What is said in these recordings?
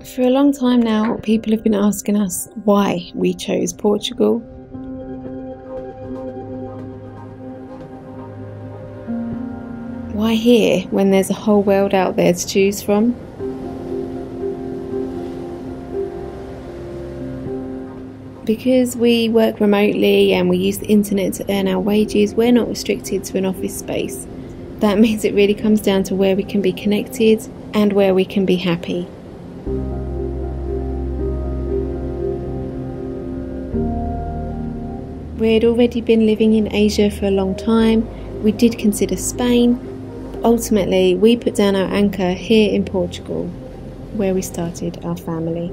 For a long time now, people have been asking us why we chose Portugal. Why here when there's a whole world out there to choose from? Because we work remotely and we use the internet to earn our wages, we're not restricted to an office space. That means it really comes down to where we can be connected and where we can be happy. We'd already been living in Asia for a long time. We did consider Spain, but ultimately we put down our anchor here in Portugal, where we started our family.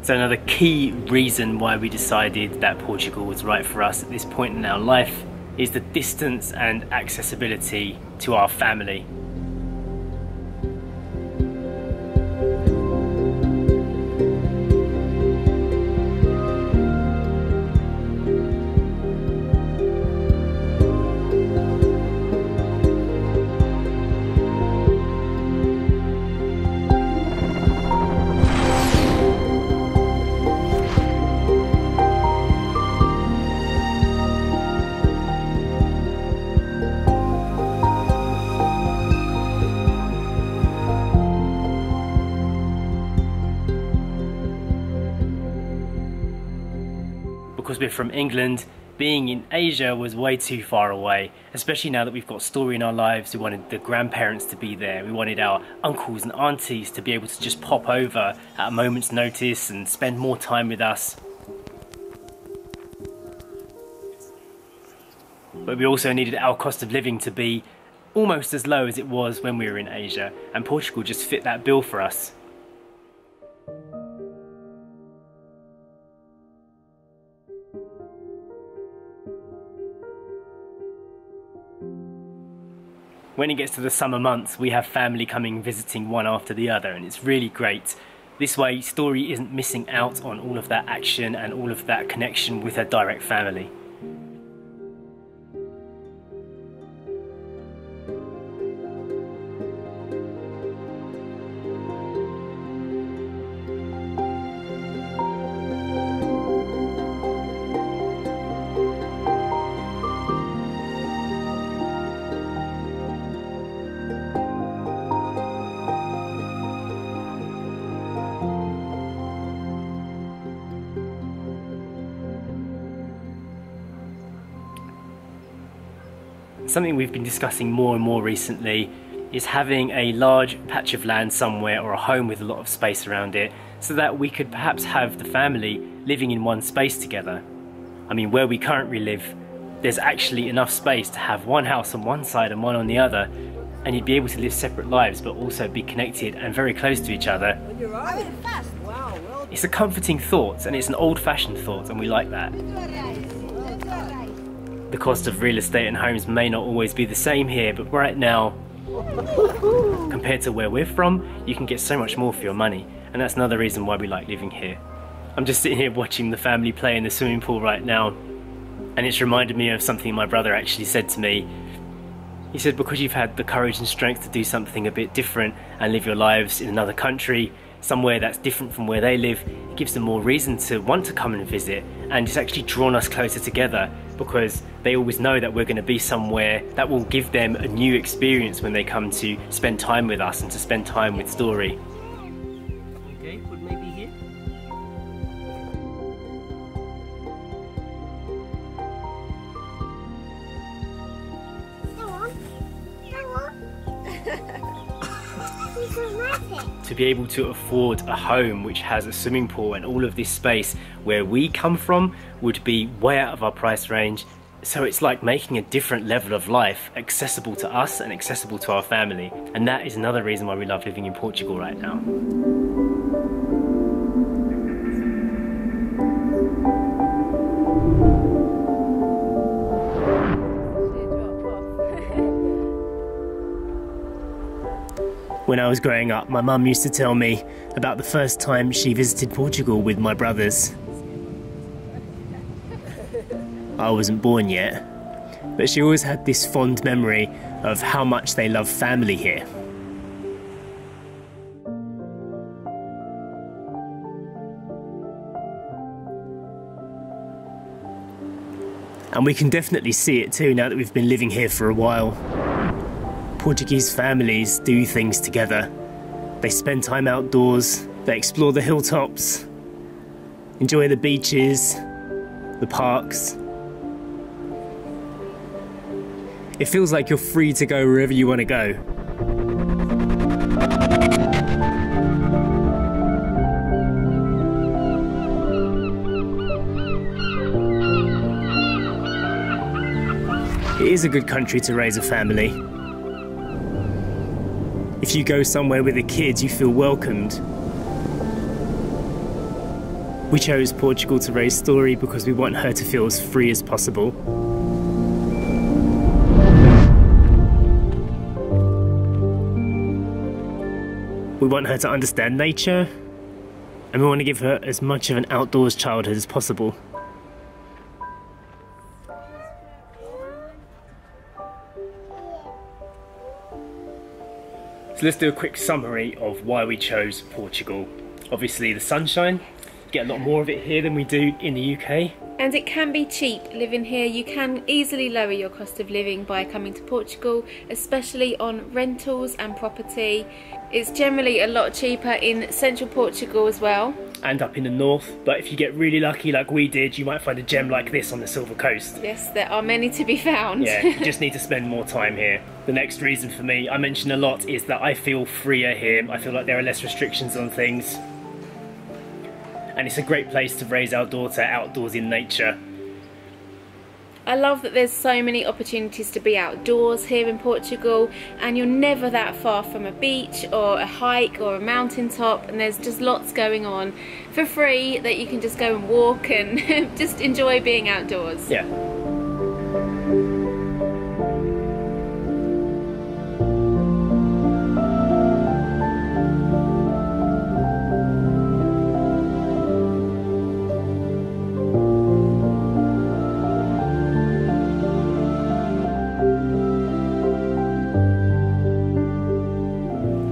So another key reason why we decided that Portugal was right for us at this point in our life is the distance and accessibility to our family. Because we're from England, being in Asia was way too far away, especially now that we've got Story in our lives. We wanted the grandparents to be there, we wanted our uncles and aunties to be able to just pop over at a moment's notice and spend more time with us. But we also needed our cost of living to be almost as low as it was when we were in Asia, and Portugal just fit that bill for us. When it gets to the summer months, we have family coming visiting one after the other, and it's really great. This way, Story isn't missing out on all of that action and all of that connection with her direct family. Something we've been discussing more and more recently is having a large patch of land somewhere or a home with a lot of space around it, so that we could perhaps have the family living in one space together. I mean, where we currently live, there's actually enough space to have one house on one side and one on the other, and you'd be able to live separate lives but also be connected and very close to each other. It's a comforting thought, and it's an old-fashioned thought, and we like that. The cost of real estate and homes may not always be the same here, but right now, compared to where we're from, you can get so much more for your money, and that's another reason why we like living here. I'm just sitting here watching the family play in the swimming pool right now, and it's reminded me of something my brother actually said to me. He said, because you've had the courage and strength to do something a bit different and live your lives in another country, somewhere that's different from where they live, it gives them more reason to want to come and visit, and it's actually drawn us closer together, because they always know that we're going to be somewhere that will give them a new experience when they come to spend time with us and to spend time with Story. Okay, put maybe here. To be able to afford a home which has a swimming pool and all of this space where we come from would be way out of our price range. So it's like making a different level of life accessible to us and accessible to our family. And that is another reason why we love living in Portugal right now. When I was growing up, my mum used to tell me about the first time she visited Portugal with my brothers. I wasn't born yet. but she always had this fond memory of how much they love family here. And we can definitely see it too now that we've been living here for a while. Portuguese families do things together. They spend time outdoors, they explore the hilltops, enjoy the beaches, the parks. It feels like you're free to go wherever you want to go. It is a good country to raise a family. If you go somewhere with the kids, you feel welcomed. We chose Portugal to raise Story because we want her to feel as free as possible. We want her to understand nature, and we want to give her as much of an outdoors childhood as possible. So let's do a quick summary of why we chose Portugal. Obviously the sunshine, get a lot more of it here than we do in the UK. And it can be cheap living here. You can easily lower your cost of living by coming to Portugal, especially on rentals and property. It's generally a lot cheaper in central Portugal as well. And up in the north, but if you get really lucky like we did, you might find a gem like this on the Silver Coast. Yes, there are many to be found. Yeah, you just need to spend more time here. The next reason for me, I mentioned a lot, is that I feel freer here. I feel like there are less restrictions on things. And it's a great place to raise our daughter outdoors in nature. I love that there's so many opportunities to be outdoors here in Portugal, and you're never that far from a beach or a hike or a mountaintop, and there's just lots going on for free that you can just go and walk and just enjoy being outdoors. Yeah.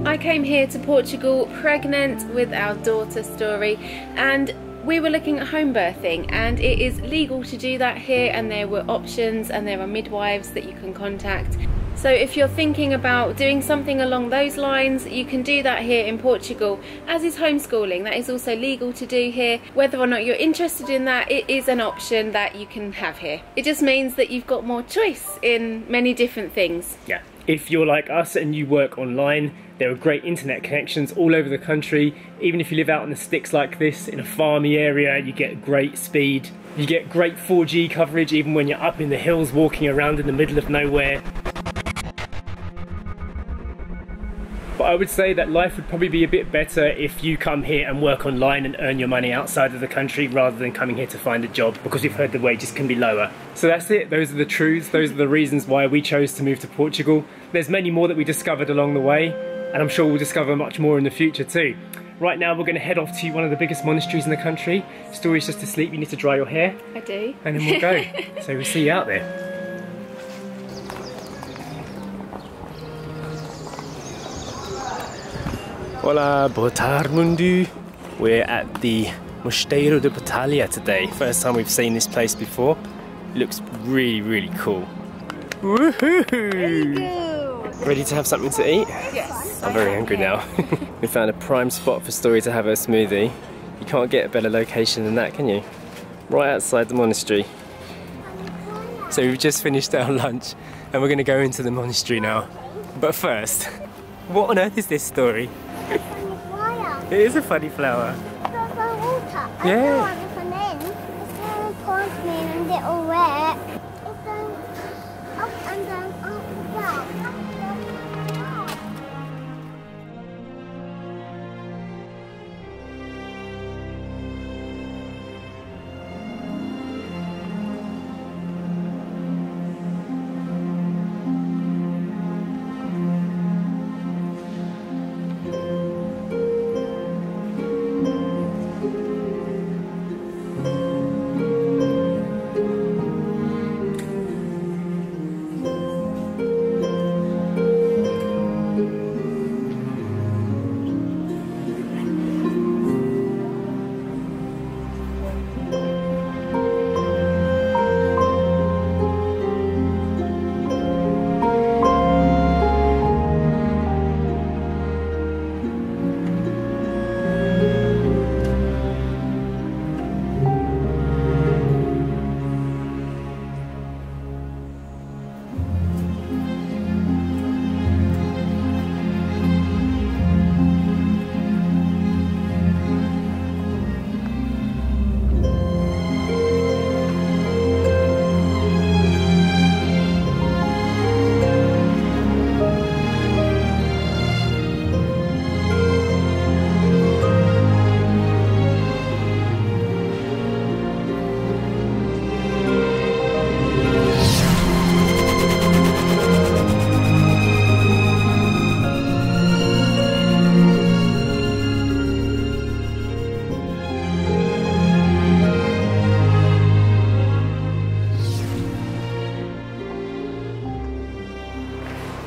I came here to Portugal pregnant with our daughter Story, and we were looking at home birthing, and it is legal to do that here, and there were options and there are midwives that you can contact. So if you're thinking about doing something along those lines, you can do that here in Portugal, as is homeschooling. That is also legal to do here. Whether or not you're interested in that, it is an option that you can have here. It just means that you've got more choice in many different things. Yeah. If you're like us and you work online, there are great internet connections all over the country. Even if you live out in the sticks like this, in a farmy area, you get great speed. You get great 4G coverage even when you're up in the hills walking around in the middle of nowhere. But I would say that life would probably be a bit better if you come here and work online and earn your money outside of the country rather than coming here to find a job, because we've heard the wages can be lower. So that's it, those are the truths, those are the reasons why we chose to move to Portugal. There's many more that we discovered along the way, and I'm sure we'll discover much more in the future too. Right now we're going to head off to one of the biggest monasteries in the country. Story's just asleep, you need to dry your hair. I do. And then we'll go. So we'll see you out there. Hola, boa tarde mundo. We're at the Mosteiro de Baleal today. First time we've seen this place before. It looks really, really cool. Woohoo! Ready to have something to eat? Yes. I'm very hungry now. We found a prime spot for Story to have her smoothie. You can't get a better location than that, can you? Right outside the monastery. So we've just finished our lunch and we're going to go into the monastery now. But first, what on earth is this, Story? It is a funny flower. Yeah. It's very cold and little wet. It's up and down, up and down.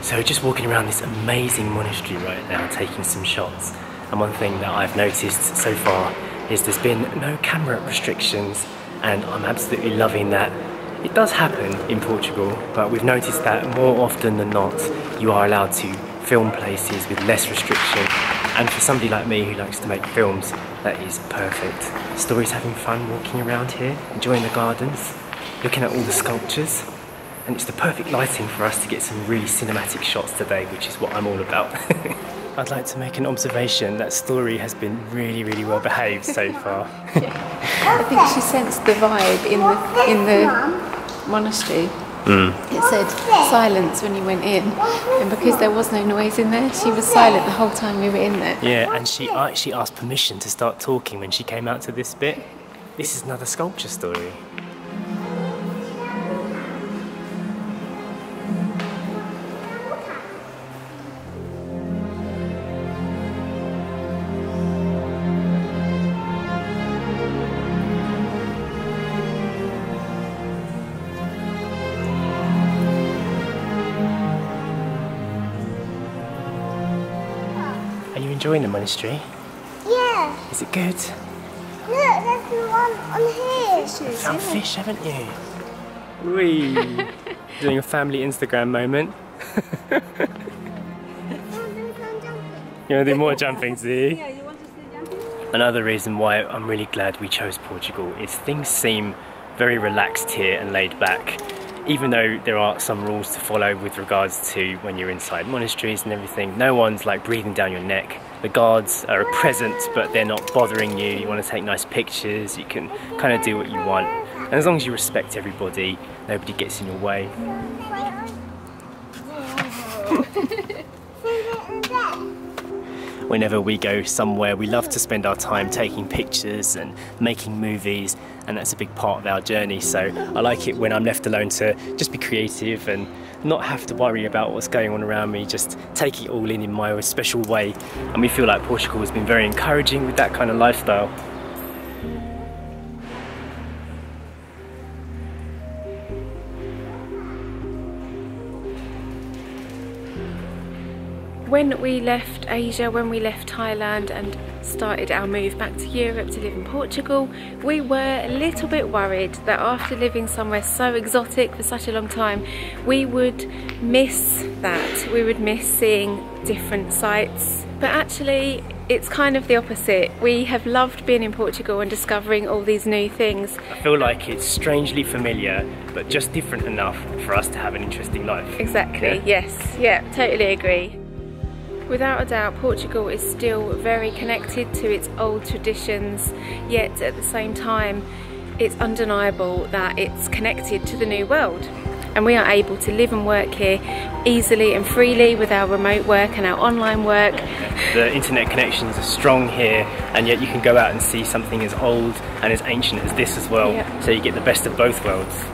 So just walking around this amazing monastery right now, taking some shots. And one thing that I've noticed so far is there's been no camera restrictions, and I'm absolutely loving that. It does happen in Portugal, but we've noticed that more often than not, you are allowed to film places with less restriction. And for somebody like me who likes to make films, that is perfect. Story's having fun walking around here, enjoying the gardens, looking at all the sculptures. And it's the perfect lighting for us to get some really cinematic shots today, which is what I'm all about. I'd like to make an observation that Story has been really, really well behaved so far. I think she sensed the vibe in the monastery. It said silence when you went in, and because there was no noise in there, she was silent the whole time we were in there. Yeah, and she actually asked permission to start talking when she came out to this bit. This is another sculpture Story. Are you enjoying the monastery? Yeah. Is it good? Look, there's the one on here. You found fish, haven't you? Whee! Doing a family Instagram moment. You want to do more jumping, see? Yeah, you want to see jumping? Another reason why I'm really glad we chose Portugal is things seem very relaxed here and laid back. Even though there are some rules to follow with regards to when you're inside monasteries and everything, no one's like breathing down your neck. The guards are present, but they're not bothering you. You want to take nice pictures, you can kind of do what you want. And as long as you respect everybody, nobody gets in your way. Whenever we go somewhere, we love to spend our time taking pictures and making movies, and that's a big part of our journey. So I like it when I'm left alone to just be creative and not have to worry about what's going on around me, just take it all in my special way. And we feel like Portugal has been very encouraging with that kind of lifestyle. When we left Asia, when we left Thailand and started our move back to Europe to live in Portugal, we were a little bit worried that after living somewhere so exotic for such a long time, we would miss that. We would miss seeing different sights. But actually, it's kind of the opposite. We have loved being in Portugal and discovering all these new things. I feel like it's strangely familiar, but just different enough for us to have an interesting life. Exactly, yes. Yeah, totally agree. Without a doubt, Portugal is still very connected to its old traditions, yet at the same time, it's undeniable that it's connected to the new world. And we are able to live and work here easily and freely with our remote work and our online work. The internet connections are strong here, and yet you can go out and see something as old and as ancient as this as well. Yeah. So you get the best of both worlds.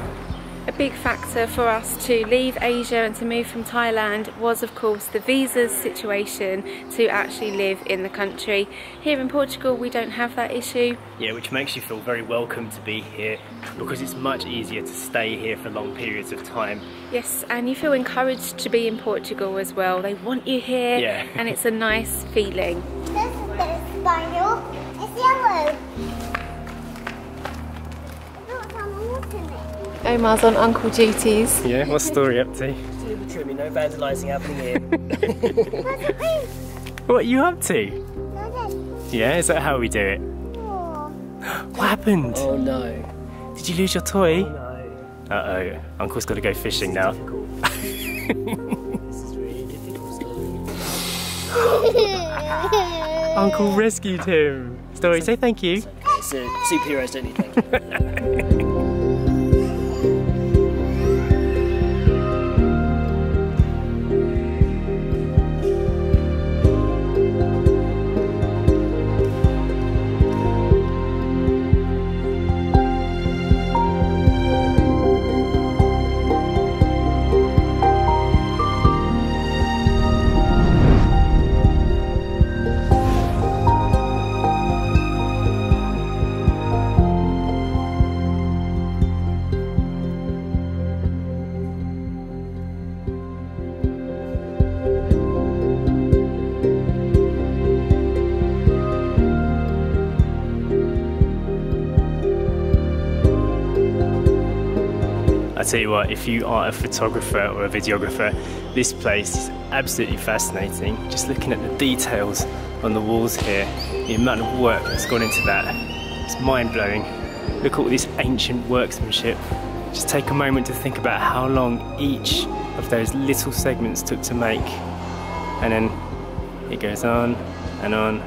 A big factor for us to leave Asia and to move from Thailand was of course the visas situation to actually live in the country. Here in Portugal we don't have that issue. Yeah, which makes you feel very welcome to be here, because it's much easier to stay here for long periods of time. Yes, and you feel encouraged to be in Portugal as well. They want you here, yeah. And it's a nice feeling. This is the spiral. It's yellow. It's got some water in it. Omar's on uncle duties. Yeah, what's Story up to? Trimming, no vandalising happening here. What are you up to? No, Yeah, is that how we do it? no. What happened? Oh no. Did you lose your toy? No. Uh-oh, Uncle's got to go fishing now. This is really difficult. Uncle rescued him. Story, say thank you. It's superheroes don't need thank you. This is the spiral. It's yellow. I tell you what, if you are a photographer or a videographer, this place is absolutely fascinating. Just looking at the details on the walls here, the amount of work that's gone into that, it's mind-blowing. Look at all this ancient workmanship. Just take a moment to think about how long each of those little segments took to make, and then it goes on and on.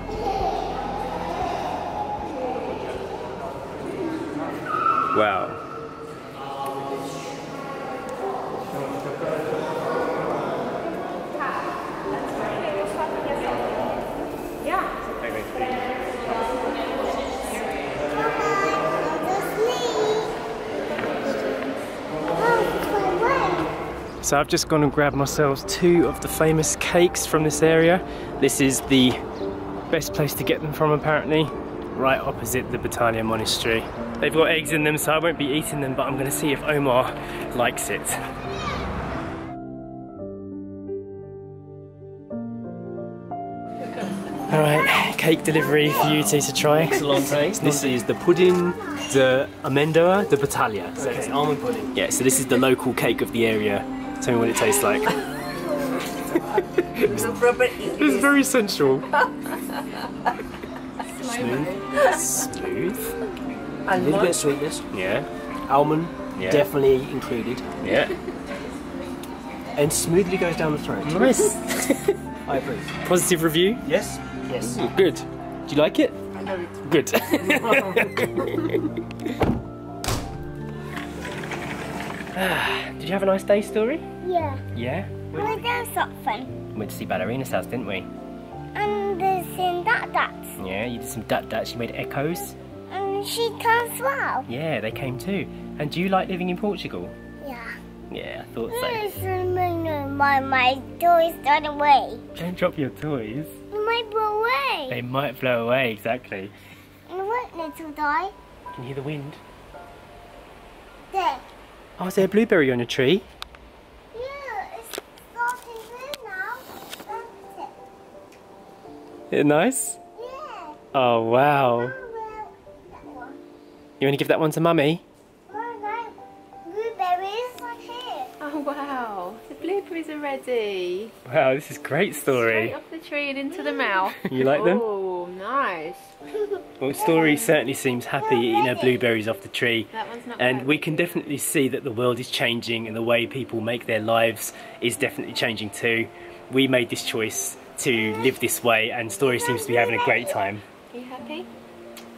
Wow. So I've just gone and grabbed myself 2 of the famous cakes from this area. This is the best place to get them from apparently, right opposite the Baleal monastery. They've got eggs in them, so I won't be eating them, but I'm going to see if Omar likes it. Alright, cake delivery for you two to try. Excellent taste. This is the pudding de amendoa de Baleal. So it's almond pudding. Yeah, so this is the local cake of the area. Tell me what it tastes like. It's very sensual. Smooth. A little bit of sweetness. Yeah. Almond, Yeah. definitely included. Yeah. And smoothly goes down the throat. Nice. I approve. Positive review? Yes? Yes. Ooh, good. Do you like it? I love it. Good. Did you have a nice day, Story? Yeah. Yeah? We went down something. We went to see Ballerina's house, didn't we? And there's in that. Yeah, you did some dut-duts, you made echoes. And she comes as well. Yeah, they came too. And do you like living in Portugal? Yeah. Yeah, I thought so. My toys got away. Don't drop your toys. They might blow away. They might blow away, exactly. And what little die? Can you hear the wind? There. Oh, is there a blueberry on a tree? Yeah, it's starting blue now. That's it. Is it nice? Yeah. Oh, wow. Oh, well, that one. You want to give that one to Mummy? No, blueberries are here. Oh wow, the blueberries are ready. Wow, this is a great Story. Straight off the tree and into the mouth. You like them? Oh, nice. Well, Story certainly seems happy eating her blueberries off the tree. That one's not And bad. we can definitely see that the world is changing and the way people make their lives is definitely changing too. We made this choice to live this way and Story seems to be having a great time. Are you happy? You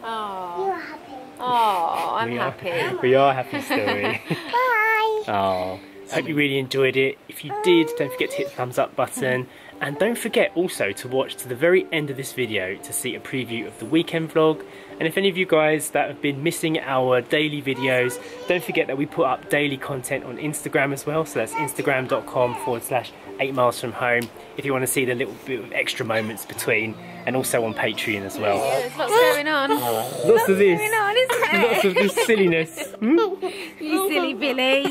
Oh, are happy. I'm We are- happy. We are happy, Story. Bye. Oh, hope you really enjoyed it. If you did, don't forget to hit the thumbs up button. And don't forget also to watch to the very end of this video to see a preview of the weekend vlog. And if any of you guys that have been missing our daily videos, don't forget that we put up daily content on Instagram as well. So that's instagram.com/8 miles from home if you want to see the little bit of extra moments between, and also on Patreon as well. Yeah, there's lots going on. Lots of this. Going on, isn't it? Lots of this silliness. Hmm? You silly Billy.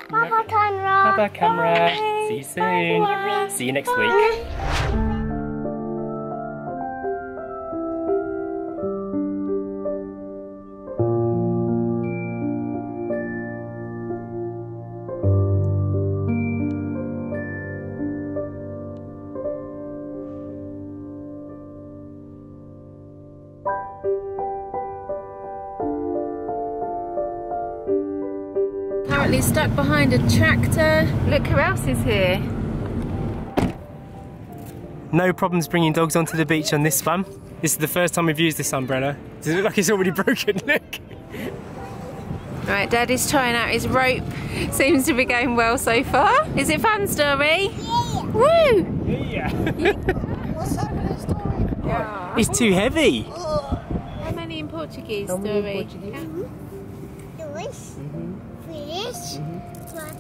Papa camera. Bye-bye, camera. See you soon. See you next week. Apparently stuck behind a tractor. Look who else is here. No problems bringing dogs onto the beach on this one. This is the first time we've used this umbrella. Does it look like it's already broken? Look. Right, Daddy's trying out his rope. Seems to be going well so far. Is it fun, Story? Yeah. Woo! Yeah. What's happening, Story? Yeah. It's too heavy. How many in Portuguese, Story? Dois, três, 4,